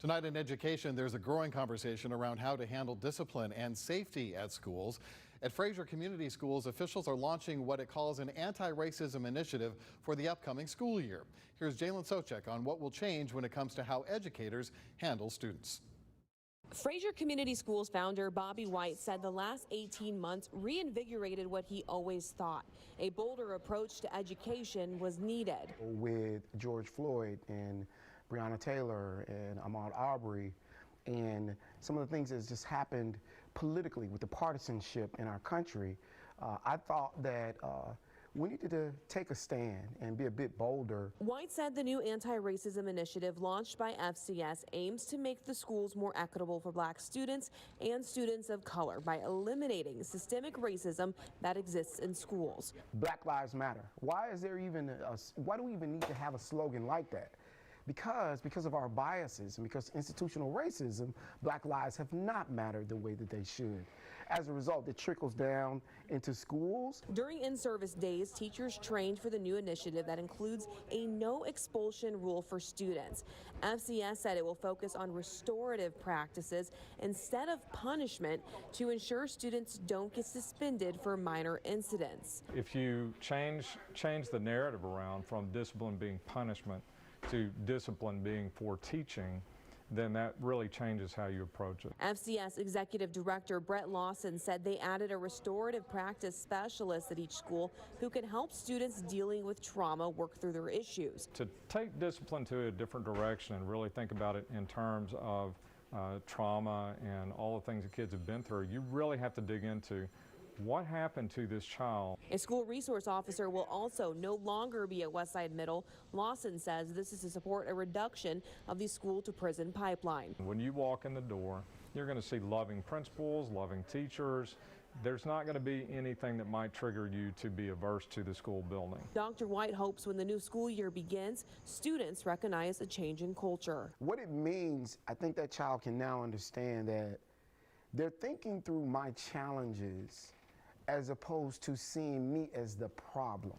Tonight in education, there's a growing conversation around how to handle discipline and safety at schools. At Frayser Community Schools, officials are launching what it calls an anti-racism initiative for the upcoming school year. Here's Jalen Sochek on what will change when it comes to how educators handle students. Frayser Community Schools founder Bobby White said the last 18 months reinvigorated what he always thought. A bolder approach to education was needed. With George Floyd and Breonna Taylor and Ahmaud Arbery and some of the things that just happened politically with the partisanship in our country, I thought that we needed to take a stand and be a bit bolder. White said the new anti-racism initiative launched by FCS aims to make the schools more equitable for black students and students of color by eliminating systemic racism that exists in schools. Black Lives Matter. Why is there even why do we even need to have a slogan like that? Because of our biases and because institutional racism, black lives have not mattered the way that they should. As a result, it trickles down into schools. During in-service days, teachers trained for the new initiative that includes a no expulsion rule for students. FCS said it will focus on restorative practices instead of punishment to ensure students don't get suspended for minor incidents. If you change the narrative around from discipline being punishment to discipline being for teaching, then that really changes how you approach it. FCS Executive Director Brett Lawson said they added a restorative practice specialist at each school who can help students dealing with trauma work through their issues. To take discipline to a different direction and really think about it in terms of trauma and all the things that kids have been through, you really have to dig into what happened to this child. A school resource officer will also no longer be at Westside Middle. Lawson says this is to support a reduction of the school to prison pipeline. When you walk in the door, you're going to see loving principals, loving teachers. There's not going to be anything that might trigger you to be averse to the school building. Dr. White hopes when the new school year begins, students recognize a change in culture. What it means, I think that child can now understand that they're thinking through my challenges as opposed to seeing me as the problem.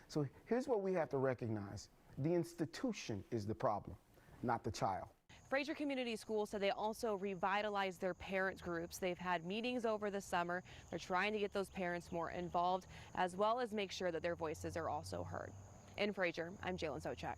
So here's what we have to recognize. The institution is the problem, not the child. Frayser Community Schools said they also revitalized their parent groups. They've had meetings over the summer. They're trying to get those parents more involved, as well as make sure that their voices are also heard. In Frayser, I'm Jalen Sochek.